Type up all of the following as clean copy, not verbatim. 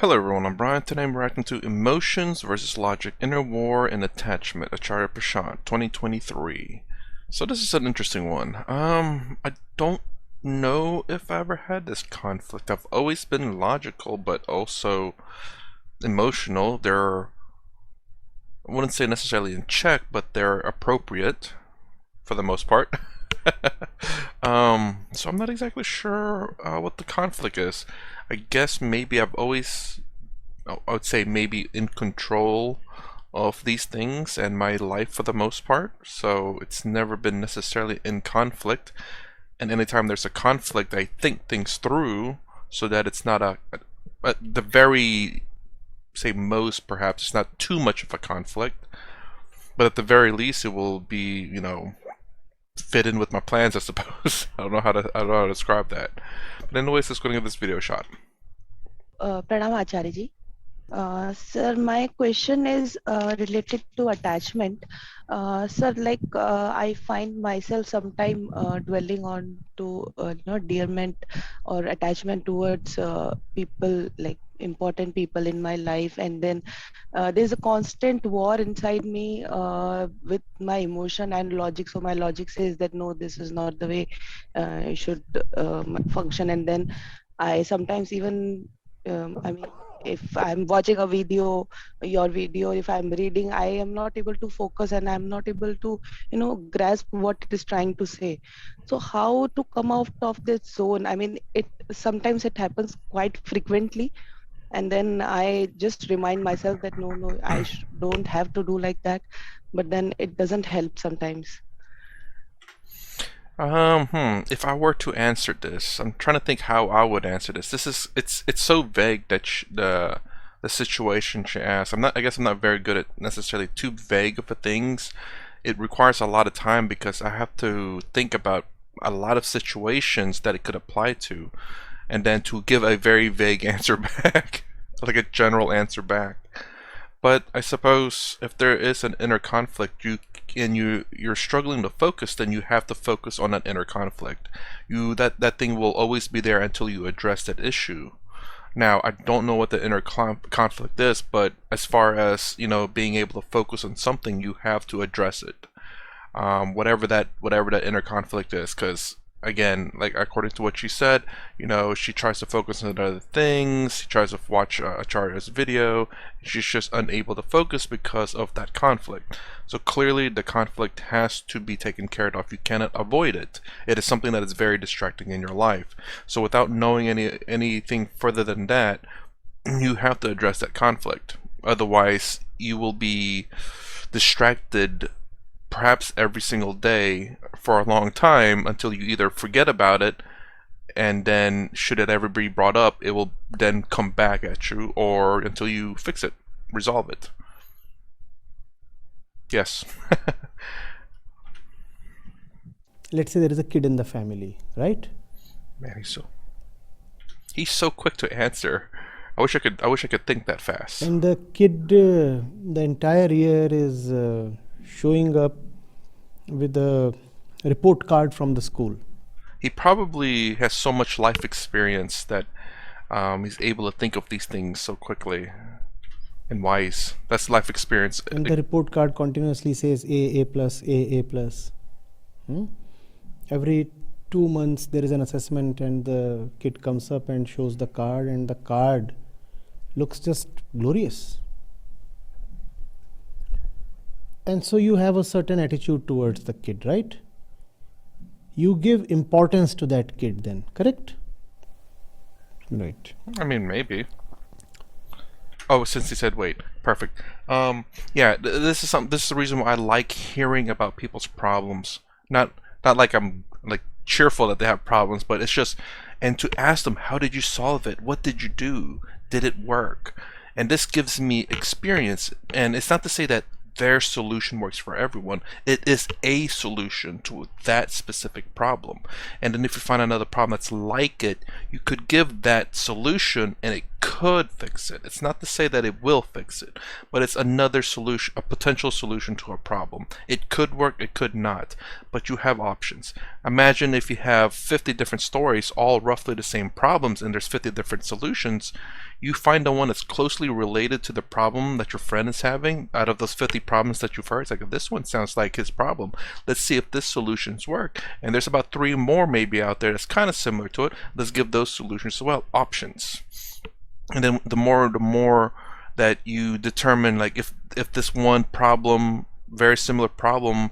Hello everyone, I'm Brian. Today I'm reacting to Emotions versus Logic, Inner War and Attachment, a chart of Prashant, 2023. So this is an interesting one. I don't know if I ever had this conflict. I've always been logical, but also emotional. They're, I wouldn't say necessarily in check, but they're appropriate for the most part. So I'm not exactly sure what the conflict is. I guess maybe I've always, I would say maybe in control of these things and my life for the most part, so it's never been necessarily in conflict. And anytime there's a conflict, I think things through so that it's not at the very, say most perhaps, it's not too much of a conflict, but at the very least it will be, fit in with my plans, I suppose. I don't know how to describe that. But anyways, let's go and give this video a shot. Pranam Acharya ji. Sir, my question is related to attachment. Sir, I find myself sometime dwelling on to dearment or attachment towards people, like important people in my life, and then there's a constant war inside me with my emotion and logic. So my logic says that no, this is not the way it should function, and then I sometimes even if I'm watching a video, your video, if I'm reading, I am not able to focus and I'm not able to, grasp what it is trying to say. So how to come out of this zone? I mean, it sometimes it happens quite frequently, and then I just remind myself that no, I don't have to do like that. But then it doesn't help sometimes. If I were to answer this, I'm trying to think how I would answer this. It's so vague that the situation she asked. I guess I'm not very good at necessarily too vague of things. It requires a lot of time because I have to think about a lot of situations that it could apply to, and then to give a very vague answer back, like a general answer back. But I suppose if there is an inner conflict, you're struggling to focus, then you have to focus on that inner conflict. That thing will always be there until you address that issue. Now, I don't know what the inner conflict is, but as far as being able to focus on something, you have to address it. Whatever that inner conflict is, because again, like according to what she said, she tries to focus on other things. She tries to watch Acharya's video. She's just unable to focus because of that conflict. So clearly the conflict has to be taken care of. You cannot avoid it. It is something that is very distracting in your life. So without knowing anything further than that, you have to address that conflict. Otherwise, you will be distracted perhaps every single day for a long time until you either forget about it, and then should it ever be brought up, it will then come back at you, or until you fix it, resolve it. Yes. Let's say there is a kid in the family, right? Man, he's so quick to answer. I wish I could think that fast. And the kid the entire year is showing up with a report card from the school. He probably has so much life experience that he's able to think of these things so quickly and wise. That's life experience. And the report card continuously says A plus, A plus. Every 2 months there is an assessment and the kid comes up and shows the card, and the card looks just glorious. And so you have a certain attitude towards the kid, right? You give importance to that kid then, correct? Right. I mean, maybe. Oh, since he said wait, perfect. Yeah, this is the reason why I like hearing about people's problems. Not like I'm like cheerful that they have problems, but it's just, and to ask them, how did you solve it? What did you do? Did it work? And this gives me experience, and it's not to say that their solution works for everyone. It is a solution to that specific problem. And then if you find another problem that's like it, you could give that solution and it could fix it. It's not to say that it will fix it, but it's another solution, a potential solution to a problem. It could work, it could not, but you have options. Imagine if you have 50 different stories, all roughly the same problems, and there's 50 different solutions. you find the one that's closely related to the problem that your friend is having. Out of those 50 problems that you've heard, it's like, this one sounds like his problem. Let's see if this solutions work. And there's about 3 more maybe out there that's kind of similar to it. Let's give those solutions as well, options. And then the more that you determine, like, if this one problem, very similar problem,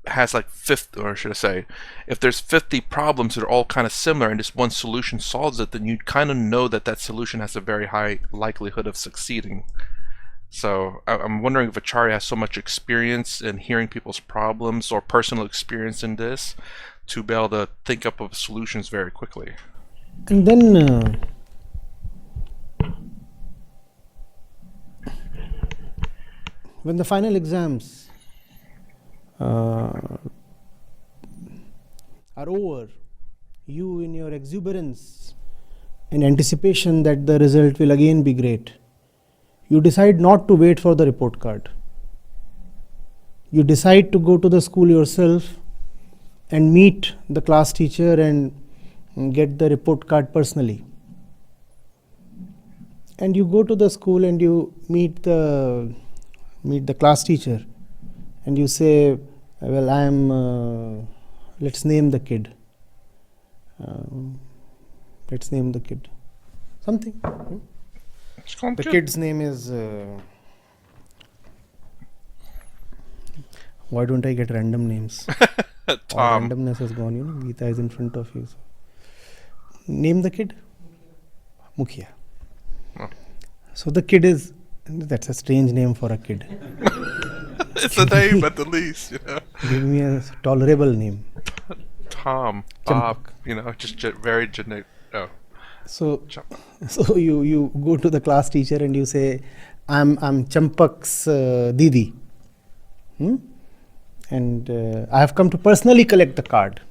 has like 50, or should I say, if there's 50 problems that are all kind of similar and this one solution solves it, then you kind of know that that solution has a very high likelihood of succeeding. So I'm wondering if Acharya has so much experience in hearing people's problems or personal experience in this to be able to think up of solutions very quickly. And then when the final exams are over, you, in your exuberance, in anticipation that the result will again be great, you decide not to wait for the report card. You decide to go to the school yourself and meet the class teacher and get the report card personally. And you go to the school and you meet the class teacher and you say, well, I am, let's name the kid. Let's name the kid. Something. The kid's name is, why don't I get random names? Tom. All randomness has gone, Geeta is in front of you. So. Name the kid. Mukhia. Oh. So the kid is, that's a strange name for a kid. It's a name at the least, Give me a tolerable name. Tom, Bob, just very generic. Oh. So you go to the class teacher and you say, I'm Champak's Didi. And I have come to personally collect the card.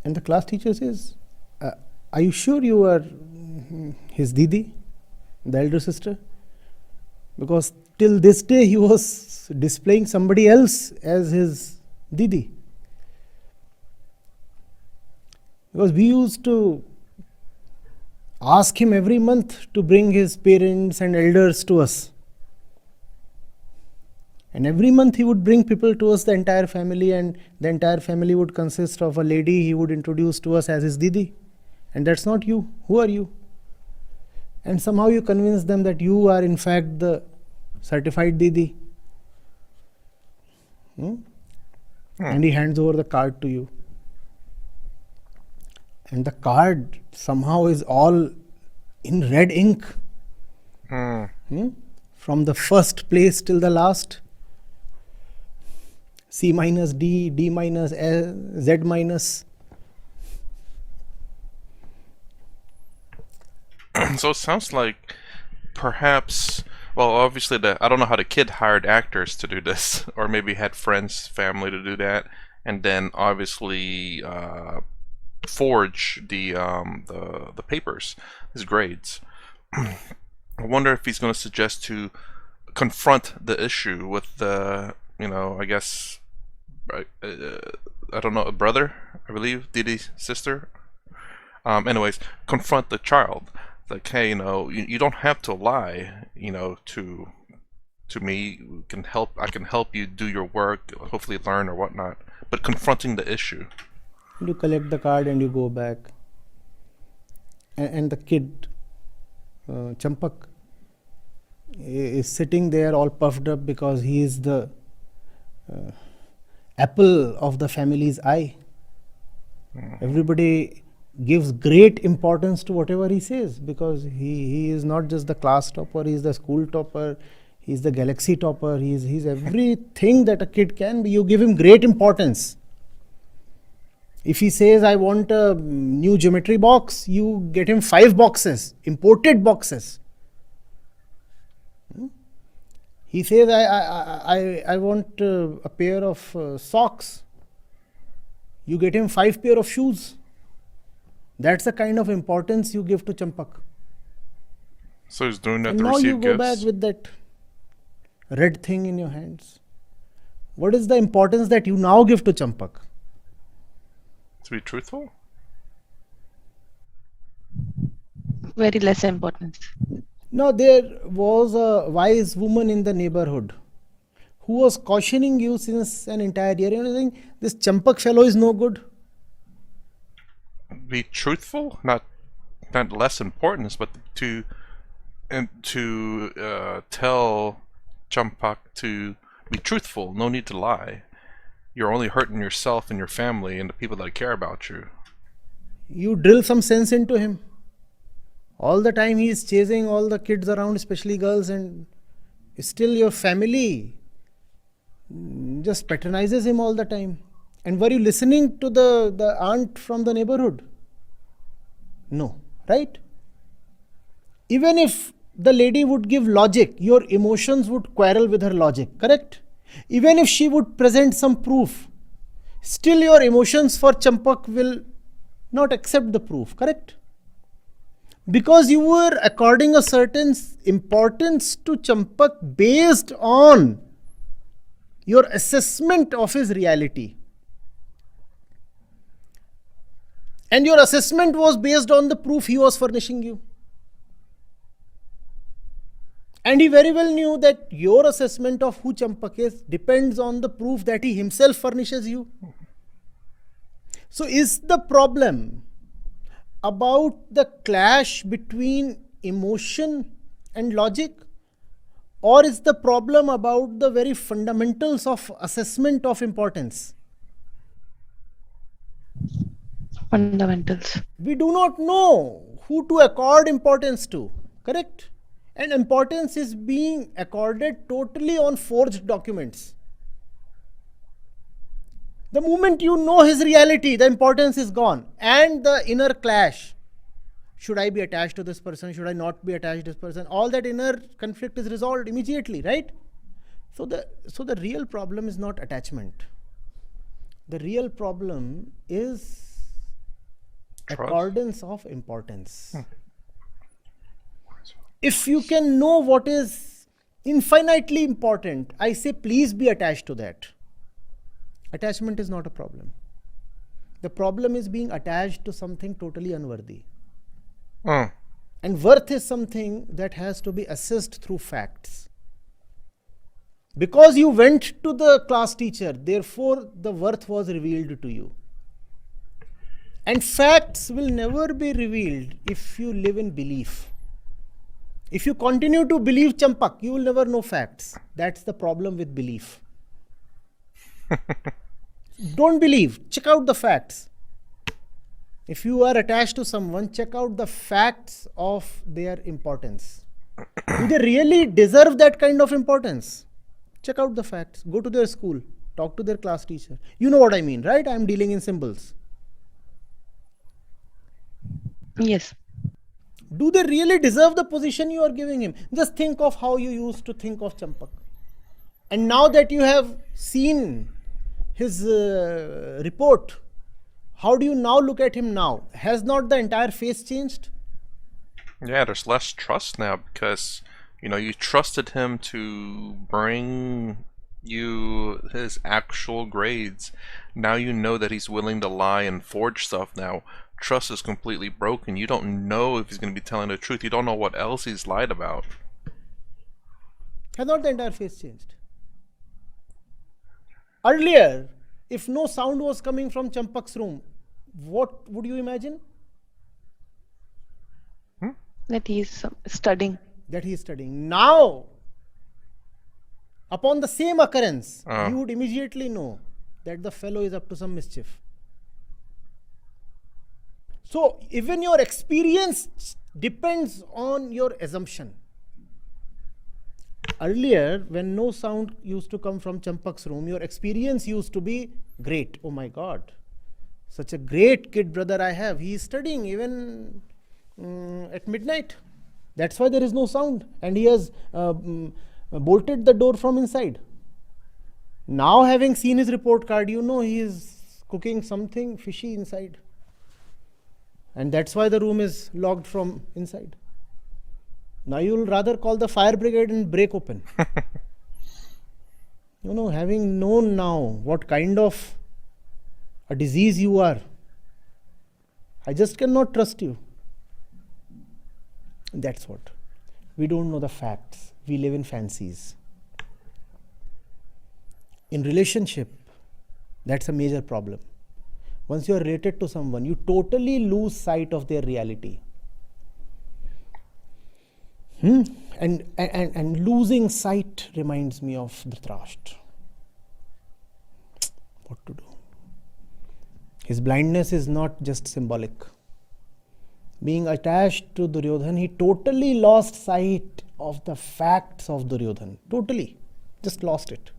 And the class teacher says, are you sure you are his Didi, the elder sister? Because till this day he was displaying somebody else as his Didi. Because we used to ask him every month to bring his parents and elders to us. And every month he would bring people to us, the entire family, and the entire family would consist of a lady he would introduce to us as his Didi. And that's not you. Who are you? And somehow you convince them that you are in fact the certified Didi. And he hands over the card to you. And the card somehow is all in red ink. From the first place till the last. C minus D, D minus Z minus. So it sounds like perhaps, well, obviously I don't know how the kid hired actors to do this, or maybe had friends, family to do that, and then obviously forge the papers, his grades. I wonder if he's going to suggest to confront the issue with the, I guess, I don't know, a brother, I believe, Didi's sister. Anyways, confront the child. Like, hey, you don't have to lie, to me. I can help you do your work, hopefully learn or whatnot. But confronting the issue. You collect the card and you go back. And the kid, Champak, is sitting there all puffed up because he is the apple of the family's eye. Everybody gives great importance to whatever he says because he is not just the class topper, he is the school topper, he is the galaxy topper, he's everything that a kid can be. You give him great importance. If he says, I want a new geometry box, you get him 5 boxes, imported boxes. He says, I want a pair of socks. You get him 5 pair of shoes. That's the kind of importance you give to Champak. So he's doing that and to now receive you go gifts? back with that red thing in your hands. What is the importance that you now give to Champak? To be truthful? very less importance. Now, there was a wise woman in the neighborhood who was cautioning you since an entire year. You know, saying, this Champak fellow is no good. Be truthful, not less importance, but to tell Champak to be truthful. No need to lie. You're only hurting yourself and your family and the people that care about you. You drill some sense into him. All the time he is chasing all the kids around, especially girls, and still your family just patronizes him all the time. And were you listening to the aunt from the neighborhood? No, right? Even if the lady would give logic, your emotions would quarrel with her logic, correct? Even if she would present some proof, still your emotions for Champak will not accept the proof, correct? Because you were according a certain importance to Champak based on your assessment of his reality. And your assessment was based on the proof he was furnishing you. And he very well knew that your assessment of who Champak is depends on the proof that he himself furnishes you. So is the problem about the clash between emotion and logic, or is the problem about the very fundamentals of assessment of importance? Fundamentals. We do not know who to accord importance to, correct? And importance is being accorded totally on forged documents. The moment you know his reality, the importance is gone. And the inner clash. Should I be attached to this person? Should I not be attached to this person? All that inner conflict is resolved immediately, right? So the real problem is not attachment. The real problem is accordance of importance. If you can know what is infinitely important, I say please be attached to that. Attachment is not a problem. The problem is being attached to something totally unworthy. And worth is something that has to be assessed through facts. Because you went to the class teacher, therefore the worth was revealed to you. And facts will never be revealed if you live in belief. If you continue to believe Champak, you will never know facts. That's the problem with belief. Don't believe. Check out the facts. If you are attached to someone, check out the facts of their importance. Do they really deserve that kind of importance? Check out the facts. Go to their school. Talk to their class teacher. You know what I mean, right? I'm dealing in symbols. Yes. Do they really deserve the position you are giving him? Just think of how you used to think of Champak. And now that you have seen his report, how do you now look at him now? Has not the entire face changed? Yeah, there's less trust now because, you trusted him to bring you his actual grades. Now you know that he's willing to lie and forge stuff now. Trust is completely broken. You don't know if he's going to be telling the truth. You don't know what else he's lied about. Has not the entire face changed? Earlier, if no sound was coming from Champak's room, what would you imagine? That he is studying. That he is studying. Now, upon the same occurrence, you would immediately know that the fellow is up to some mischief. So, even your experience depends on your assumption. Earlier, when no sound used to come from Champak's room, your experience used to be great. Oh my God, such a great kid brother I have. He is studying even at midnight. That's why there is no sound. And he has bolted the door from inside. Now, having seen his report card, you know he is cooking something fishy inside. And that's why the room is locked from inside. Now you will rather call the fire brigade and break open. Having known now what kind of a disease you are, I just cannot trust you. That's what. We don't know the facts. We live in fancies. In relationship, that's a major problem. Once you are related to someone, you totally lose sight of their reality. And losing sight reminds me of Dhritarashtra. What to do? His blindness is not just symbolic. Being attached to Duryodhan, he totally lost sight of the facts of Duryodhan. Totally. Just lost it.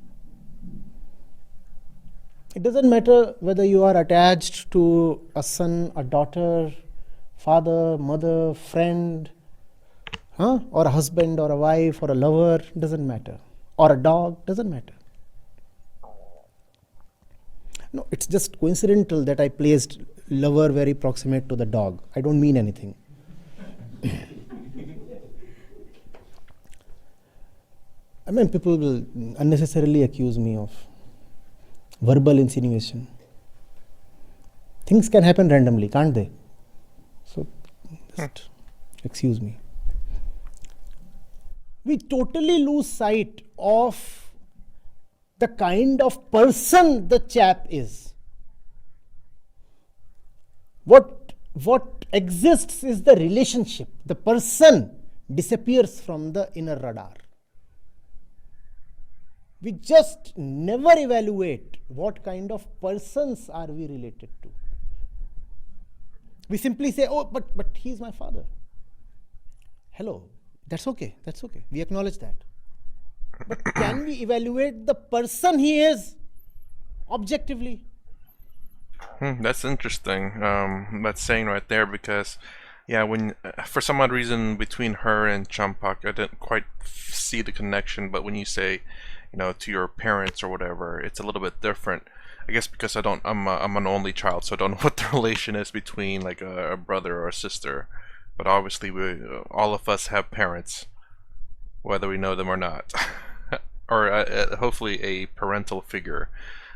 It doesn't matter whether you are attached to a son, a daughter, father, mother, friend, or a husband, or a wife, or a lover, doesn't matter. Or a dog, doesn't matter. No, it's just coincidental that I placed lover very proximate to the dog. I don't mean anything. I mean, people will unnecessarily accuse me of verbal insinuation. Things can happen randomly, can't they? So, just excuse me. We totally lose sight of the kind of person the chap is. What exists is the relationship. The person disappears from the inner radar. We just never evaluate what kind of persons are we related to. We simply say, oh, but he's my father. Hello, that's okay. We acknowledge that. But can we evaluate the person he is objectively? That's interesting. That's saying right there, because when for some odd reason between her and Champak, I didn't quite see the connection. But when you say, to your parents or whatever, it's a little bit different. I guess because I'm an only child, so I don't know what the relation is between like a brother or a sister. But obviously, all of us have parents, whether we know them or not, or hopefully a parental figure.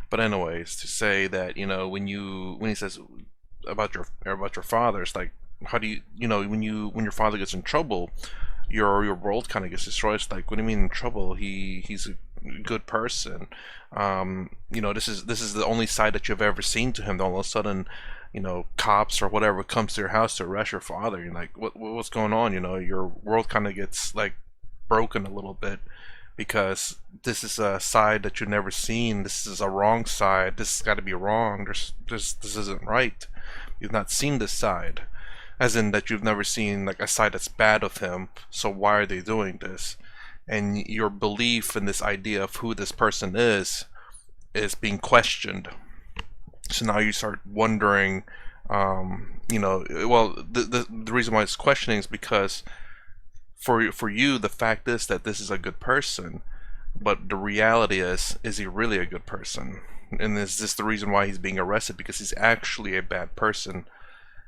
But anyways, to say that when he says about your father, it's like, how do you when your father gets in trouble, your world kind of gets destroyed. It's like, what do you mean in trouble? He's a good person. This is the only side that you've ever seen to him. Then all of a sudden, cops or whatever comes to your house to arrest your father. You're like, what's going on? Your world kind of gets like broken a little bit, because this is a side that you've never seen. This is a wrong side. This has got to be wrong. This isn't right. You've not seen this side, as in that you've never seen like a side that's bad of him. So why are they doing this? And your belief in this idea of who this person is being questioned. So now you start wondering, the reason why it's questioning is because for you, the fact is that this is a good person, but the reality is he really a good person? And is this the reason why he's being arrested? Because he's actually a bad person,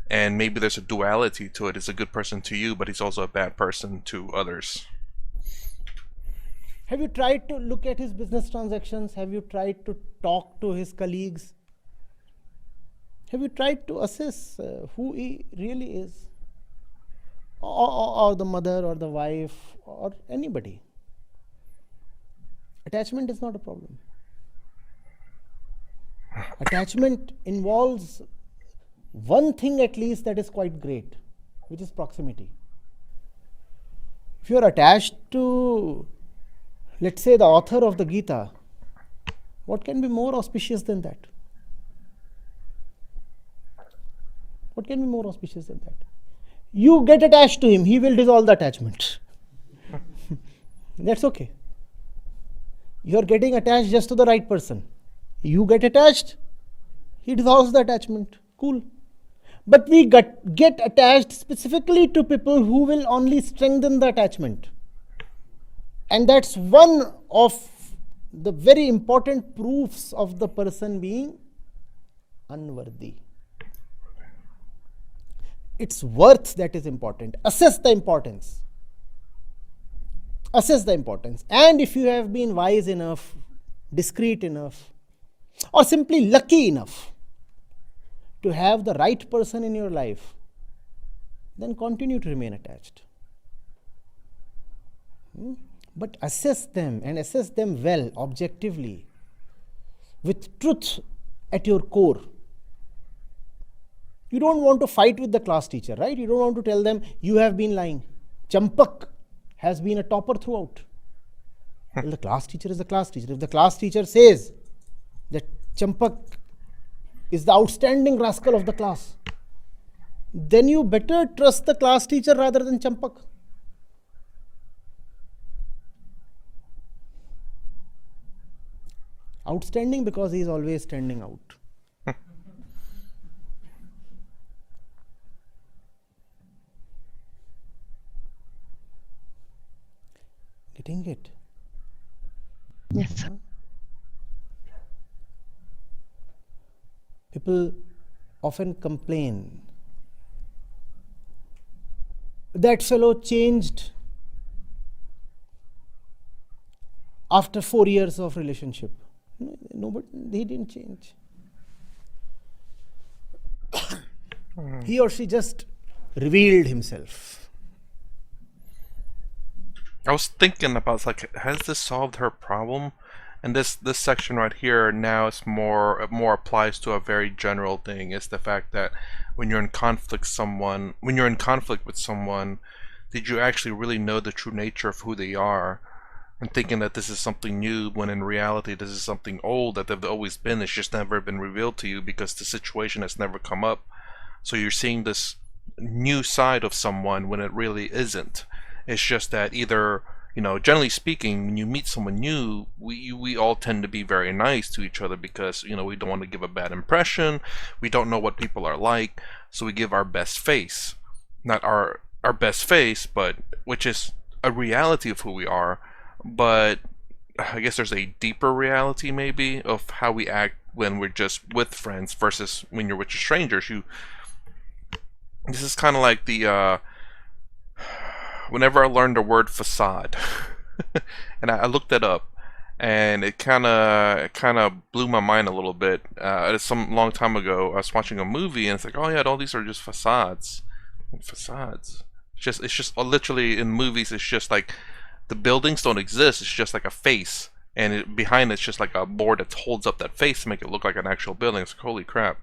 and maybe there's a duality to it. He's a good person to you, but he's also a bad person to others. Have you tried to look at his business transactions? Have you tried to talk to his colleagues? Have you tried to assess who he really is? Or the mother or the wife or anybody? Attachment is not a problem. Attachment involves one thing at least that is quite great, which is proximity. If you are attached to, let's say, the author of the Gita, what can be more auspicious than that? What can be more auspicious than that? You get attached to him, he will dissolve the attachment. That's okay. You are getting attached just to the right person. You get attached, he dissolves the attachment. Cool. But we get attached specifically to people who will only strengthen the attachment. And that's one of the very important proofs of the person being unworthy. It's worth that is important. Assess the importance. And if you have been wise enough, discreet enough, or simply lucky enough to have the right person in your life, then continue to remain attached. But assess them and assess them well, objectively, with truth at your core. You don't want to fight with the class teacher, right? You don't want to tell them you have been lying. Champak has been a topper throughout. Well, the class teacher is the class teacher. If the class teacher says that Champak is the outstanding rascal of the class, then you better trust the class teacher rather than Champak. Outstanding because he is always standing out. Getting it? Yes, sir. People often complain that fellow changed after 4 years of relationship. No, but he didn't change. He or she just revealed himself. I was thinking about, like, has this solved her problem? And this section right here now is more applies to a very general thing. Is the fact that when you're in conflict with someone, did you actually really know the true nature of who they are? And thinking that this is something new, when in reality this is something old that they've always been. It's just never been revealed to you because the situation has never come up. So you're seeing this new side of someone when it really isn't. It's just that either, generally speaking, when you meet someone new, we all tend to be very nice to each other because, we don't want to give a bad impression. We don't know what people are like, so we give our best face. Not our best face, but which is a reality of who we are. But I guess there's a deeper reality maybe of how we act when we're just with friends versus when you're with strangers. This is kind of like the whenever I learned the word facade, and I looked it up, and it kind of blew my mind a little bit. Some long time ago, I was watching a movie, and it's like, oh yeah, all these are just facades. Facades. It's just literally in movies. It's just like the buildings don't exist. It's just like a face, and behind it's just like a board that holds up that face to make it look like an actual building. It's like, holy crap.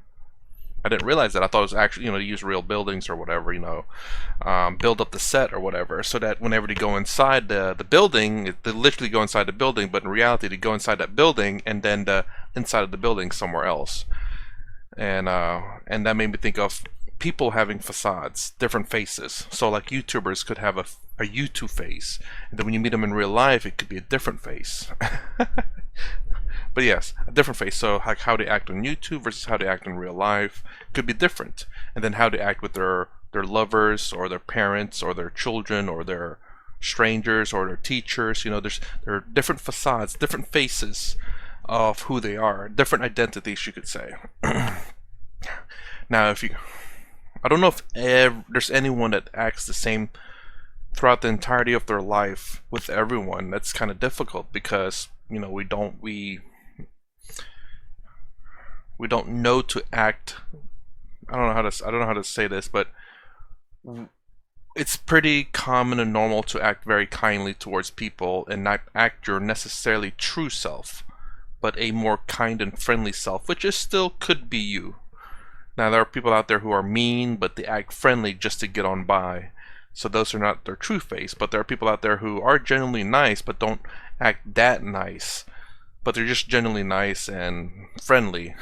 I didn't realize that. I thought it was actually, to use real buildings or whatever, build up the set or whatever, so that whenever they go inside the building, they literally go inside the building, but in reality they go inside that building and then the inside of the building somewhere else. And that made me think of people having facades, different faces. So like YouTubers could have a YouTube face, and then when you meet them in real life, it could be a different face. But yes, a different face. So like how they act on YouTube versus how they act in real life could be different. And then how they act with their lovers or their parents or their children or their strangers or their teachers. There are different facades, different faces of who they are, different identities, you could say. Now, I don't know if there's anyone that acts the same throughout the entirety of their life with everyone. That's kind of difficult because we don't know to act. I don't know how to say this, but it's pretty common and normal to act very kindly towards people and not act your necessarily true self, but a more kind and friendly self, which is still could be you. Now there are people out there who are mean, but they act friendly just to get on by. So those are not their true face, but there are people out there who are genuinely nice, but don't act that nice. But they're just genuinely nice and friendly,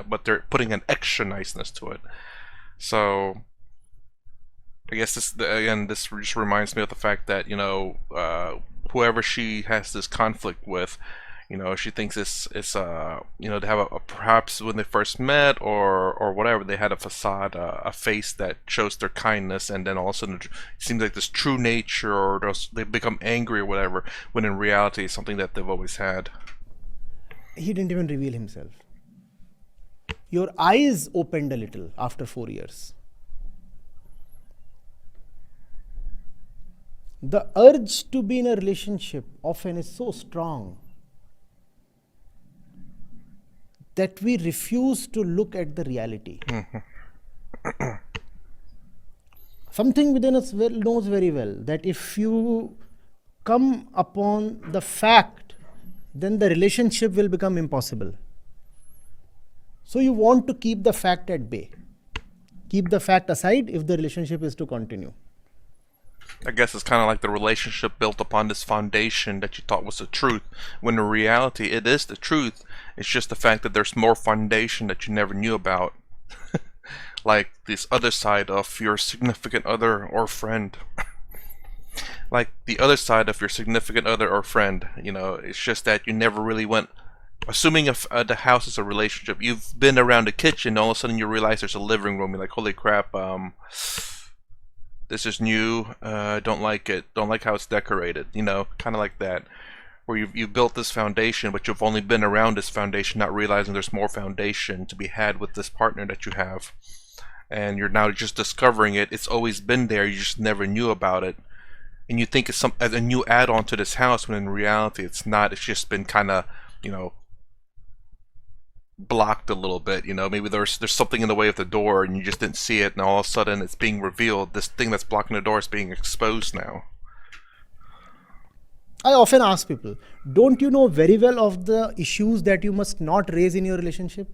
but they're putting an extra niceness to it. So I guess this just reminds me of the fact that whoever she has this conflict with, she thinks it's they have perhaps when they first met or whatever, they had a facade, a face that shows their kindness, and then all of a sudden it seems like this true nature, or they become angry or whatever, when in reality it's something that they've always had. He didn't even reveal himself. Your eyes opened a little after 4 years. The urge to be in a relationship often is so strong that we refuse to look at the reality. Something within us knows very well that if you come upon the fact, then the relationship will become impossible. So you want to keep the fact at bay. Keep the fact aside if the relationship is to continue. I guess it's kind of like the relationship built upon this foundation that you thought was the truth, when in reality it is the truth. It's just the fact that there's more foundation that you never knew about. Like this other side of your significant other or friend. Like the other side of your significant other or friend, you know, it's just that you never really went, assuming if the house is a relationship, you've been around the kitchen, all of a sudden you realize there's a living room, you're like, holy crap, this is new, don't like it, don't like how it's decorated, you know, kind of like that, where you built this foundation, but you've only been around this foundation, not realizing there's more foundation to be had with this partner that you have, and you're now just discovering it. It's always been there, you just never knew about it, and you think it's as a new add-on to this house, when in reality it's not. It's just been kind of, you know, blocked a little bit, you know, maybe there's something in the way of the door and you just didn't see it, and all of a sudden it's being revealed. This thing that's blocking the door is being exposed now. I often ask people, don't you know very well of the issues that you must not raise in your relationship?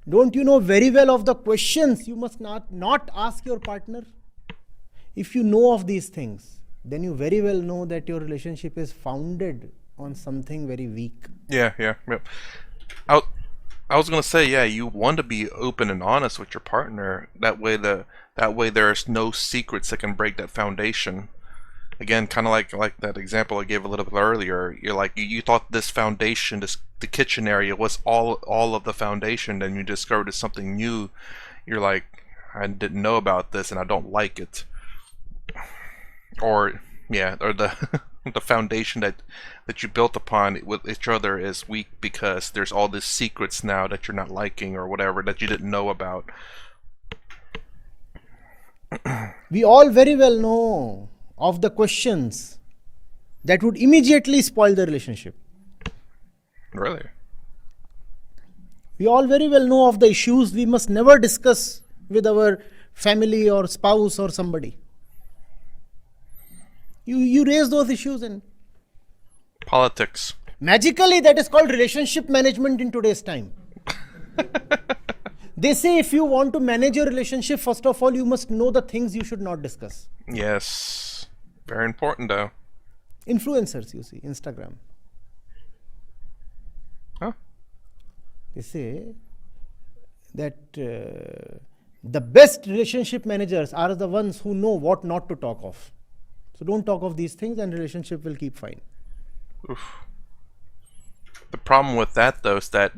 Don't you know very well of the questions you must not ask your partner? If you know of these things, then you very well know that your relationship is founded on something very weak. Yeah. I was gonna say, yeah, you want to be open and honest with your partner. That way there's no secrets that can break that foundation. Again, kind of like that example I gave a little bit earlier. You're like, you thought this foundation, the kitchen area was all of the foundation, then you discovered it's something new. You're like, I didn't know about this and I don't like it. Or the the foundation that you built upon with each other is weak because there's all these secrets now that you're not liking or whatever that you didn't know about. We all very well know of the questions that would immediately spoil the relationship. Really? We all very well know of the issues we must never discuss with our family or spouse or somebody. You raise those issues and politics. Magically, that is called relationship management in today's time. They say if you want to manage your relationship, first of all, you must know the things you should not discuss. Yes. Very important, though. Influencers, you see, Instagram. Huh? They say that the best relationship managers are the ones who know what not to talk of. So don't talk of these things and relationship will keep fine. Oof. The problem with that, though, is that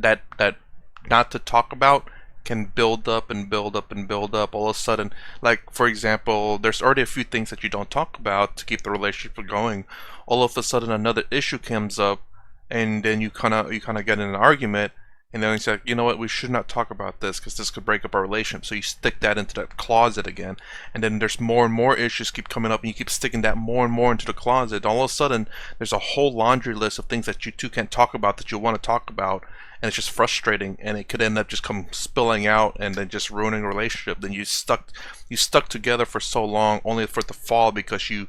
not to talk about can build up and build up and build up. All of a sudden, like, for example, there's already a few things that you don't talk about to keep the relationship going. All of a sudden, another issue comes up, and then you kind of get in an argument, and then it's like, you know what, we should not talk about this because this could break up our relationship. So you stick that into that closet again, and then there's more and more issues keep coming up, and you keep sticking that more and more into the closet. All of a sudden, there's a whole laundry list of things that you two can't talk about that you want to talk about, and it's just frustrating, and it could end up just come spilling out and then just ruining a relationship. Then you stuck together for so long only for it to fall because you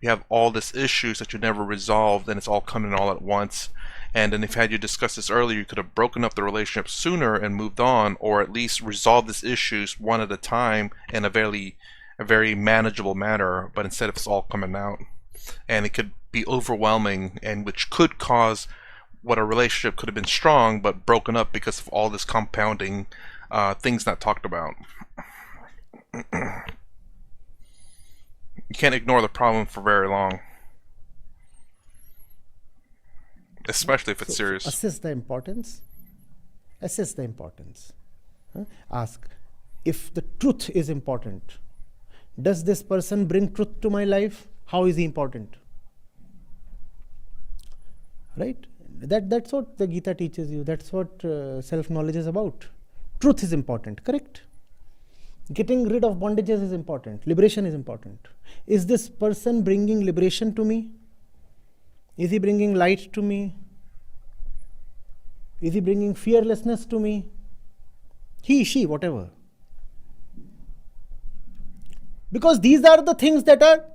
have all these issues that you never resolved, and it's all coming all at once. And then if had you discussed this earlier, you could have broken up the relationship sooner and moved on, or at least resolved these issues one at a time in a very manageable manner. But instead, it's all coming out, and it could be overwhelming, and which could cause what a relationship could have been strong but broken up because of all this compounding things not talked about. You can't ignore the problem for very long. Especially if it's serious. Assess the importance. Ask, if the truth is important, does this person bring truth to my life? How is he important? Right? That's what the Gita teaches you. That's what self-knowledge is about. Truth is important, correct? Getting rid of bondages is important. Liberation is important. Is this person bringing liberation to me? Is he bringing light to me? Is he bringing fearlessness to me? He, she, whatever. Because these are the things that are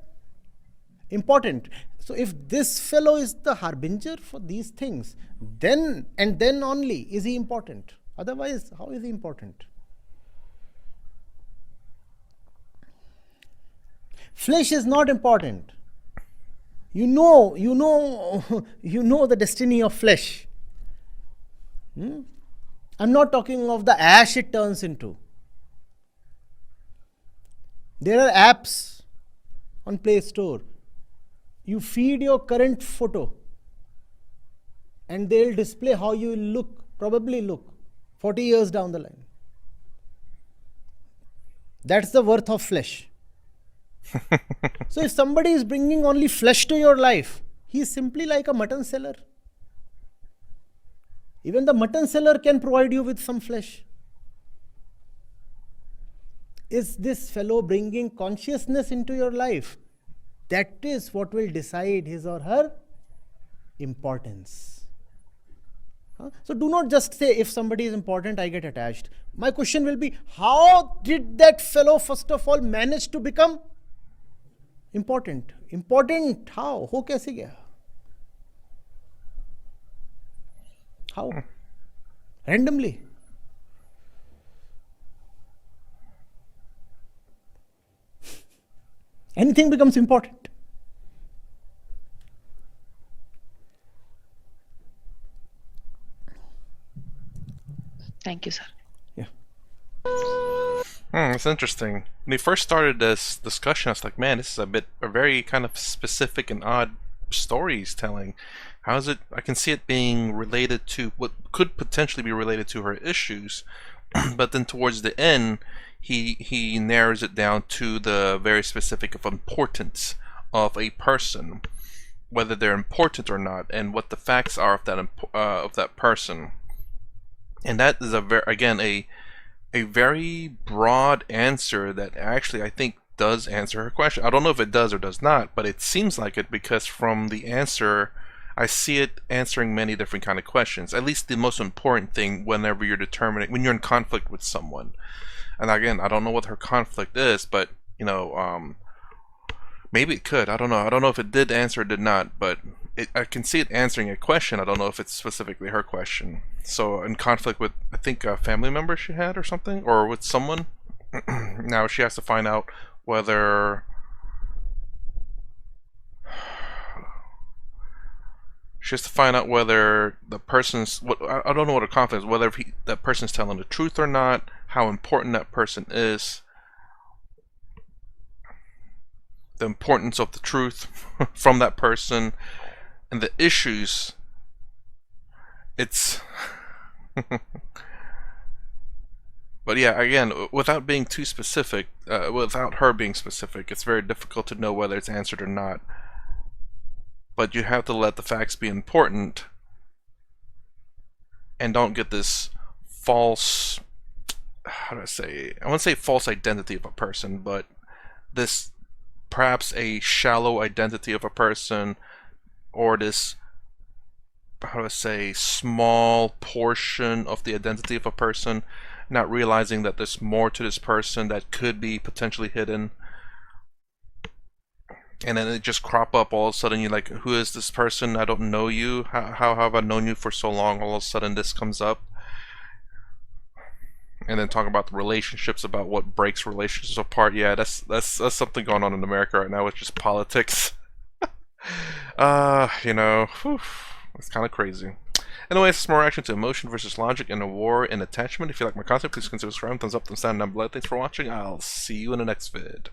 important. So if this fellow is the harbinger for these things, then and then only is he important. Otherwise, how is he important? Flesh is not important. You know the destiny of flesh. I'm not talking of the ash it turns into. There are apps on Play Store. You feed your current photo and they'll display how you will look, probably look 40 years down the line. That's the worth of flesh. So if somebody is bringing only flesh to your life, he is simply like a mutton seller. Even the mutton seller can provide you with some flesh. Is this fellow bringing consciousness into your life? That is what will decide his or her importance. So do not just say, if somebody is important, I get attached. My question will be, how did that fellow first of all manage to become important? Important how? Ho kaise gaya? How? Randomly. Anything becomes important. Thank you, sir. Yeah. It's interesting. When we first started this discussion, I was like, man, this is a very kind of specific and odd story he's telling. How is it? I can see it being related to what could potentially be related to her issues, but then towards the end, he narrows it down to the very specific of importance of a person, whether they're important or not, and what the facts are of that person. And that is a very broad answer that actually I think does answer her question. I don't know if it does or does not, but it seems like it, because from the answer I see it answering many different kind of questions. At least the most important thing whenever you're determining, when you're in conflict with someone. And again, I don't know what her conflict is, but maybe it could. I don't know. I don't know if it did answer or did not, but I can see it answering a question. I don't know if it's specifically her question. So in conflict with, I think, a family member she had or something, or with someone. Now she has to find out whether the person's, I don't know what her conflict is, whether that person's telling the truth or not, how important that person is, the importance of the truth from that person, and the issues. It's but yeah, again, without being too specific, without her being specific, it's very difficult to know whether it's answered or not. But you have to let the facts be important, and don't get this false, how do I say, I wouldn't say false identity of a person, but this perhaps a shallow identity of a person, or this, how do I say, small portion of the identity of a person, not realizing that there's more to this person that could be potentially hidden. And then it just crop up all of a sudden. You're like, who is this person? I don't know you. How have I known you for so long? All of a sudden this comes up. And then talk about the relationships, about what breaks relationships apart. Yeah, that's something going on in America right now. It's just politics. Whew, it's kind of crazy. Anyways, it's more reaction to emotion versus logic in a war and attachment. If you like my content, please consider subscribing, thumbs up, thumbs down, and down below. Thanks for watching. I'll see you in the next vid.